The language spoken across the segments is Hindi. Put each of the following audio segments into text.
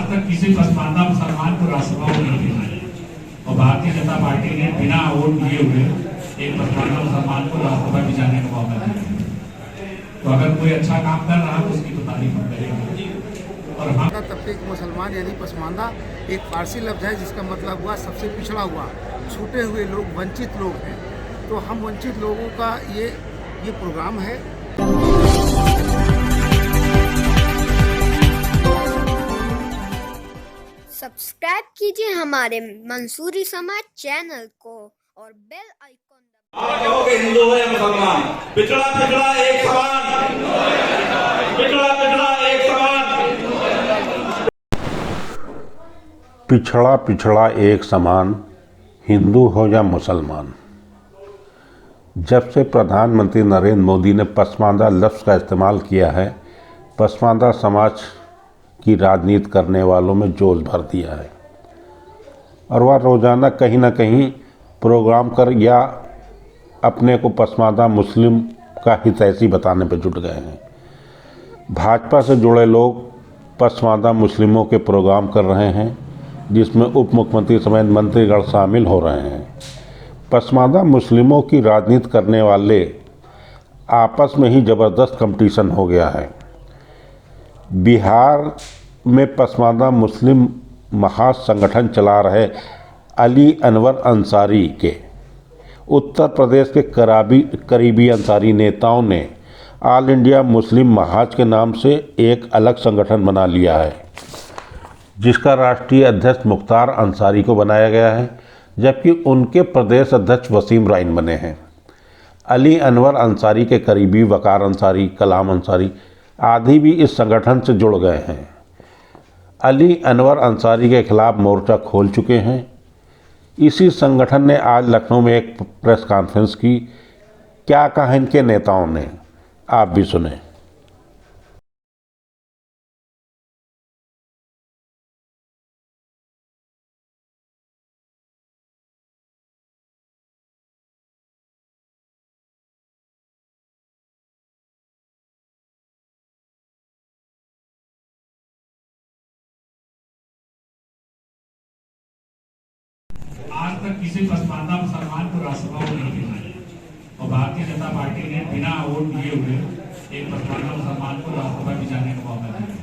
तक किसी पसमानदा मुसलमान को राज्यसभा को नहीं भेजा और भारतीय जनता पार्टी ने बिना वोट दिए हुए एक पसमानदा मुसलमान को राज्यसभा में जाने का मौका दिया। तो अगर कोई अच्छा काम कर रहा है तो उसकी तो तारीफ हम करेंगे। और हम तबके के मुसलमान यानी पसमानदा एक फारसी लफ्ज है जिसका मतलब हुआ सबसे पिछड़ा हुआ, छूटे हुए लोग, वंचित लोग हैं। तो हम वंचित लोगों का ये प्रोग्राम है। सब्सक्राइब कीजिए हमारे मंसूरी समाज चैनल को और बेल आइकॉन कहोगे हिंदू हो या मुसलमान, पिछड़ा पिछड़ा एक समान, पिछड़ा पिछड़ा एक समान, पिछड़ा पिछड़ा एक समान, हिंदू हो या मुसलमान। जब से प्रधानमंत्री नरेंद्र मोदी ने पसमानदा लफ्ज़ का इस्तेमाल किया है, पसमानदा समाज की राजनीति करने वालों में जोश भर दिया है और वह रोज़ाना कहीं ना कहीं प्रोग्राम कर या अपने को पसमानदा मुस्लिम का हितैषी बताने पर जुट गए हैं। भाजपा से जुड़े लोग पसमानदा मुस्लिमों के प्रोग्राम कर रहे हैं, जिसमें उप मुख्यमंत्री समेत मंत्रीगण शामिल हो रहे हैं। पसमानदा मुस्लिमों की राजनीति करने वाले आपस में ही ज़बरदस्त कंपटीशन हो गया है। बिहार में पसमानदा मुस्लिम महासंगठन चला रहे अली अनवर अंसारी के उत्तर प्रदेश के करीबी अंसारी नेताओं ने ऑल इंडिया मुस्लिम महाज के नाम से एक अलग संगठन बना लिया है, जिसका राष्ट्रीय अध्यक्ष मुख्तार अंसारी को बनाया गया है, जबकि उनके प्रदेश अध्यक्ष वसीम राइन बने हैं। अली अनवर अंसारी के करीबी वकार अंसारी, कलाम अंसारी आदि भी इस संगठन से जुड़ गए हैं। अली अनवर अंसारी के खिलाफ मोर्चा खोल चुके हैं। इसी संगठन ने आज लखनऊ में एक प्रेस कॉन्फ्रेंस की। क्या कहा इनके नेताओं ने, आप भी सुने। आज तक किसी पसमानदा मुसलमान को राज्यसभा को नहीं भेजा और भारतीय जनता पार्टी ने बिना वोट दिए हुए एक पसमानदा मुसलमान को राज्यसभा में जाने का मौका दिया।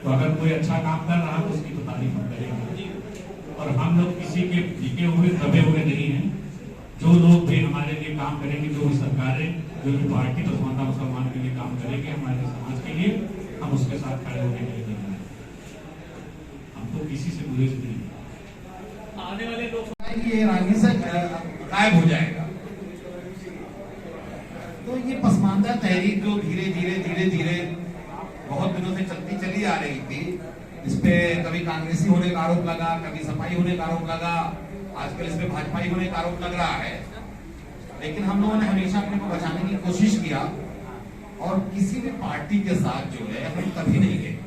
तो अगर कोई अच्छा काम कर रहा है तो उसकी तो तारीफ हम करेंगे। और हम लोग किसी के टिके हुए दबे हुए नहीं हैं। जो लोग भी हमारे लिए काम करेंगे, जो भी सरकारें, जो भी पार्टी पसमानदा मुसलमान के लिए काम करेंगे, हमारे समाज के लिए, हम उसके साथ खड़े होने के लिए तैयार हैं। हम तो किसी से गुरेज नहीं। आने वाले लोग ये राजनीति से गायब हो जाएगा। तो ये पसमानदा तहरीक जो धीरे धीरे बहुत दिनों से चलती चली आ रही थी, इस पे कभी कांग्रेसी होने का आरोप लगा, कभी सपाई होने का आरोप लगा, आजकल इस पे भाजपाई होने का आरोप लग रहा है। लेकिन हम लोगों ने हमेशा अपने को बचाने की कोशिश किया और किसी भी पार्टी के साथ जो है हम कभी नहीं गए।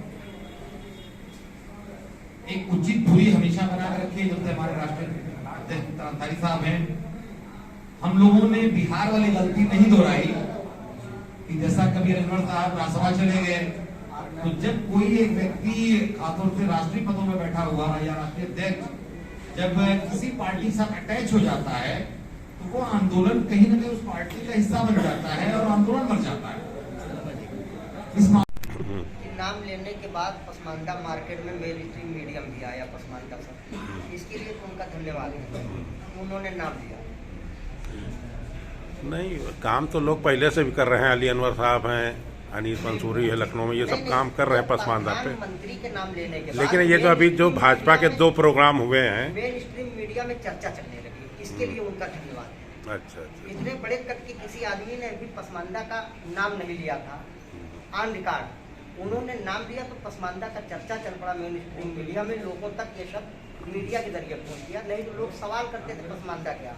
एक उचित दूरी हमेशा बनाकर रखी है। जब से हमारे राष्ट्रीय अध्यक्ष अंसारी साहब हैं, हम लोगों ने बिहार वाली गलती नहीं दोहराई कि जैसा कभी अनवर साहब राज्यसभा चले गए, तो जब कोई एक व्यक्ति खासतौर से राष्ट्रीय पदों में बैठा हुआ या राष्ट्रीय अध्यक्ष जब किसी पार्टी के साथ अटैच हो जाता है तो वो आंदोलन कहीं ना कहीं उस पार्टी का हिस्सा बन जाता है और आंदोलन मर जाता है। इस नाम लेने के बाद पसमानदा मार्केट में मेन स्ट्रीम मीडियम भी आया पसमानदा से, इसके लिए तो उनका धन्यवाद है, उन्होंने नाम दिया। नहीं, काम तो लोग पहले से भी कर रहे हैं। अली अनवर साहब हैं, अनीस मंसूरी है लखनऊ में, ये सब काम कर रहे हैं पसमानदा पे। मंत्री के नाम लेने के लेकिन ये जो अभी जो भाजपा के 2 प्रोग्राम हुए हैं, मेन स्ट्रीम मीडिया में चर्चा चलने लगी, इसके लिए उनका धन्यवाद है। अच्छा। इतने बड़े कद के किसी आदमी ने अभी पसमानदा का नाम नहीं लिया था ऑन रिकॉर्ड, उन्होंने नाम दिया तो पसमानदा का चर्चा चल पड़ा मेन स्ट्रीम मीडिया में, लोगों तक ये सब मीडिया के जरिए पहुंच गया। नहीं तो लोग सवाल करते थे पसमानदा क्या,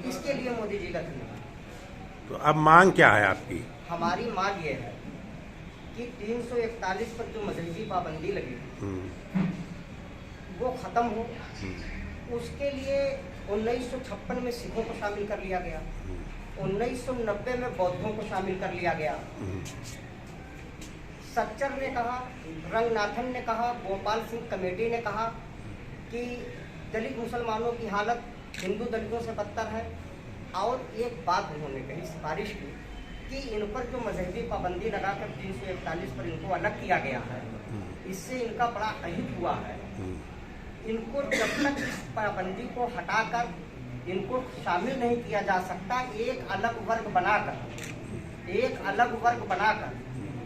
इसके लिए मोदी जी का धन्यवाद। तो अब मांग क्या है आपकी? हमारी मांग ये है कि 341 पर जो मजहबी पाबंदी लगी वो खत्म हो। उसके लिए 1956 में सिखों को शामिल कर लिया गया, 1990 में बौद्धों को शामिल कर लिया गया, सच्चर ने कहा, रंगनाथन ने कहा, गोपाल सिंह कमेटी ने कहा कि दलित मुसलमानों की हालत हिंदू दलितों से बदतर है। और एक बात उन्होंने कही, सिफारिश की कि इन पर जो मजहबी पाबंदी लगाकर 341 पर इनको अलग किया गया है, इससे इनका बड़ा अहित हुआ है। इनको जब तक इस पाबंदी को हटाकर इनको शामिल नहीं किया जा सकता, एक अलग वर्ग बनाकर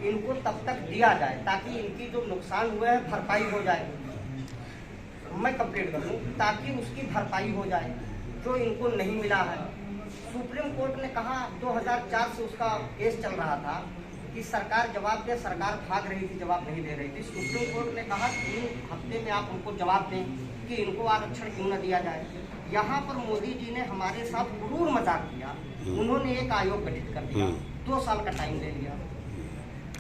इनको तब तक दिया जाए ताकि इनकी जो नुकसान हुए हैं भरपाई हो जाए। मैं कंप्लीट कर दूं, ताकि उसकी भरपाई हो जाए जो इनको नहीं मिला है। सुप्रीम कोर्ट ने कहा 2004 से उसका केस चल रहा था कि सरकार जवाब दे, सरकार भाग रही थी, जवाब नहीं दे रही थी। सुप्रीम कोर्ट ने कहा 3 हफ्ते में आप उनको जवाब दें कि इनको आरक्षण क्यों न दिया जाए। यहाँ पर मोदी जी ने हमारे साथ क्रूर मजाक किया। उन्होंने एक आयोग गठित कर दिया, 2 साल का टाइम ले लिया।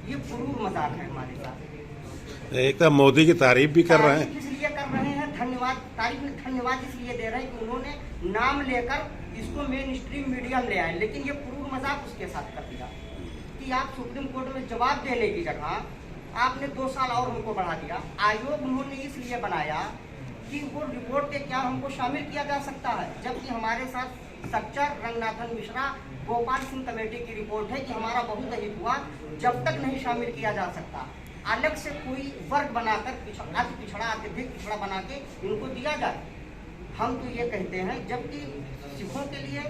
ये क्रूर मजाक है हमारे साथ। एक तो मोदी की तारीफ भी कर रहे हैं, इसलिए कर रहे हैं, धन्यवाद इसलिए दे रहे हैं कि उन्होंने नाम लेकर इसको मेन स्ट्रीम मीडिया में ले आए। लेकिन ये क्रूर मजाक उसके साथ कर दिया कि आप सुप्रीम कोर्ट में जवाब देने की जगह आपने 2 साल और उनको बढ़ा दिया। आयोग उन्होंने इसलिए बनाया कि वो रिपोर्ट के क्या हमको शामिल किया जा सकता है, जबकि हमारे साथ सच्चर, रंगनाथन मिश्रा, गोपाल सिंह कमेटी की रिपोर्ट है कि हमारा बहुत अहित हुआ, जब तक नहीं शामिल किया जा सकता अलग से कोई वर्ग बनाकर अति पिछड़ा, अत्यधिक पिछड़ा बना के इनको दिया जाए। हम तो ये कहते हैं, जबकि सिखों के लिए,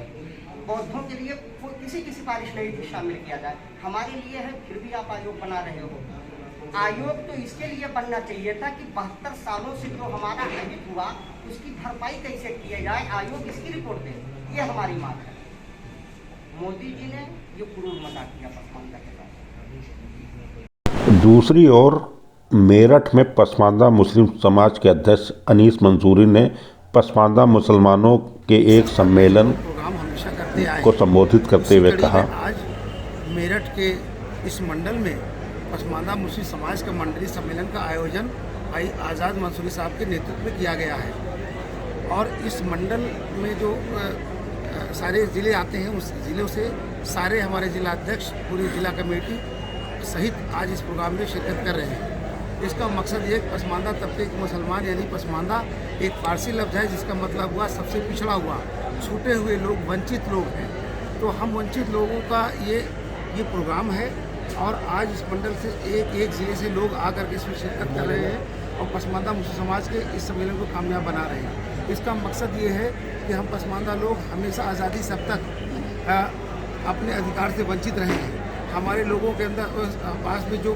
बौद्धों के लिए किसी की सिफारिश नहीं थी शामिल किया जाए, हमारे लिए है, फिर भी आप आयोग बना रहे हो। आयोग तो इसके लिए बनना चाहिए था कि 72 सालों से जो हमारा अहित हुआ उसकी भरपाई कैसे किया जाए, आयोग इसकी रिपोर्ट दे। ये हमारी मांग है। मोदी जी ने ये क्रूर मजाक किया पसमानदा के साथ। दूसरी ओर मेरठ में पसमानदा मुस्लिम समाज के अध्यक्ष अनीस मंसूरी ने पसमानदा मुसलमानों के एक सम्मेलन प्रोग्राम हमेशा करते आए को संबोधित करते हुए कहा, आज मेरठ के इस मंडल में पसमानदा मुस्लिम समाज का मंडलीय सम्मेलन का आयोजन भाई आज़ाद मंसूरी साहब के नेतृत्व में किया गया है। और इस मंडल में जो सारे ज़िले आते हैं, उस ज़िलों से सारे हमारे जिला अध्यक्ष, पूरी जिला कमेटी सहित आज इस प्रोग्राम में शिरकत कर रहे हैं। इसका मकसद ये पसमानदा तबके के मुसलमान यानी पसमानदा एक फारसी लफ्ज़ है जिसका मतलब हुआ सबसे पिछड़ा हुआ, छूटे हुए लोग, वंचित लोग हैं। तो हम वंचित लोगों का ये प्रोग्राम है और आज इस मंडल से एक ज़िले से लोग आकर के इसमें शिरकत कर रहे हैं और पसमानदा मुस्लिम समाज के इस सम्मेलन को कामयाब बना रहे हैं। इसका मकसद ये है कि हम पसमानदा लोग हमेशा आज़ादी सब तक अपने अधिकार से वंचित रहे हैं। हमारे लोगों के अंदर पास में जो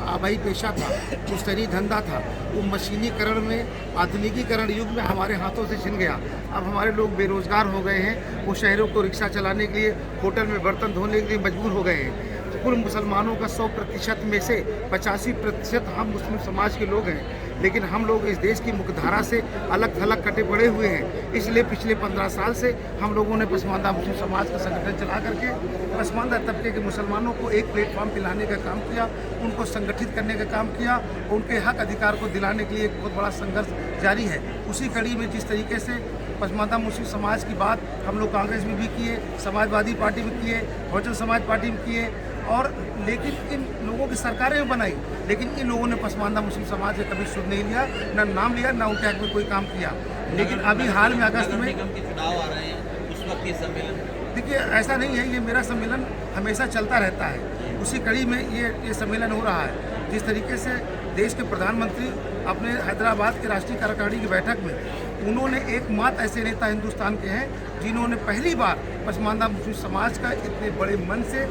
आबाई पेशा था, मुश्तरी धंधा था, वो मशीनीकरण में, आधुनिकीकरण युग में हमारे हाथों से छिन गया। अब हमारे लोग बेरोजगार हो गए हैं, वो शहरों को रिक्शा चलाने के लिए, होटल में बर्तन धोने के लिए मजबूर हो गए हैं। कुल मुसलमानों का 100% में से 85% हम मुस्लिम समाज के लोग हैं, लेकिन हम लोग इस देश की मुख्यधारा से अलग थलग कटे पड़े हुए हैं। इसलिए पिछले 15 साल से हम लोगों ने पसमानदा मुस्लिम समाज का संगठन चला करके पसमानदा तबके के मुसलमानों को एक प्लेटफॉर्म पे लाने का काम किया, उनको संगठित करने का काम किया, उनके हक अधिकार को दिलाने के लिए एक बहुत बड़ा संघर्ष जारी है। उसी कड़ी में जिस तरीके से पसमानदा मुस्लिम समाज की बात हम लोग कांग्रेस में भी किए, समाजवादी पार्टी में किए, बहुजन समाज पार्टी में किए, और लेकिन इन लोगों की सरकारें बनाई, लेकिन इन लोगों ने पसमानदा मुस्लिम समाज से कभी सुध नहीं लिया, ना नाम लिया, ना उनके हक में कोई काम किया। लेकिन अभी हाल में अगस्त में चुनाव आ रहे हैं, उस वक्त ये सम्मेलन, देखिए ऐसा नहीं है, ये मेरा सम्मेलन हमेशा चलता रहता है। उसी कड़ी में ये सम्मेलन हो रहा है। जिस तरीके से देश के प्रधानमंत्री अपने हैदराबाद के राष्ट्रीय कार्यकारिणी की बैठक में उन्होंने एकमात्र ऐसे नेता हिंदुस्तान के हैं जिन्होंने पहली बार पसमानदा मुस्लिम समाज का इतने बड़े मन से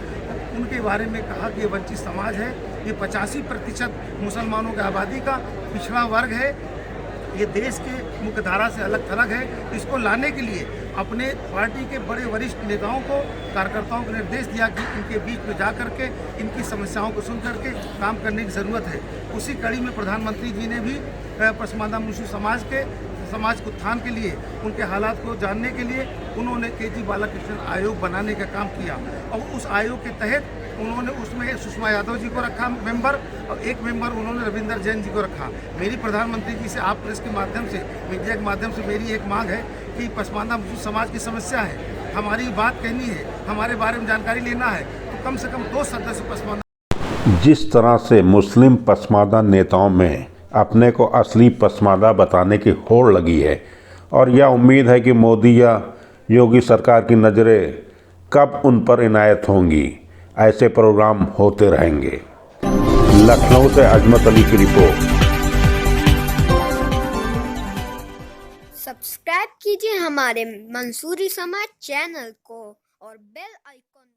उनके बारे में कहा कि ये वंचित समाज है, ये 85% मुसलमानों की आबादी का पिछड़ा वर्ग है, ये देश के मुख्यधारा से अलग थलग है। इसको लाने के लिए अपने पार्टी के बड़े वरिष्ठ नेताओं को, कार्यकर्ताओं को निर्देश दिया कि इनके बीच में जा करके इनकी समस्याओं को सुन करके काम करने की ज़रूरत है। उसी कड़ी में प्रधानमंत्री जी ने भी पसमानदा मुस्लिम समाज के उत्थान के लिए, उनके हालात को जानने के लिए उन्होंने KG बालाकृष्णन आयोग बनाने का काम किया और उस आयोग के तहत उन्होंने उसमें सुषमा यादव जी को रखा मेंबर, और एक मेंबर उन्होंने रविंदर जैन जी को रखा। मेरी प्रधानमंत्री जी से, आप प्रेस के माध्यम से, मीडिया के माध्यम से मेरी एक मांग है कि पसमानदा मुस्लिम समाज की समस्या है, हमारी बात कहनी है, हमारे बारे में जानकारी लेना है, तो कम से कम 2 सदस्य पसमानदा। जिस तरह से मुस्लिम पसमानदा नेताओं में अपने को असली पसमानदा बताने की होड़ लगी है और यह उम्मीद है कि मोदी या योगी सरकार की नज़रें कब उन पर इनायत होंगी, ऐसे प्रोग्राम होते रहेंगे। लखनऊ से अजमत अली की रिपोर्ट। सब्सक्राइब कीजिए हमारे मंसूरी समाज चैनल को और बेल आइकॉन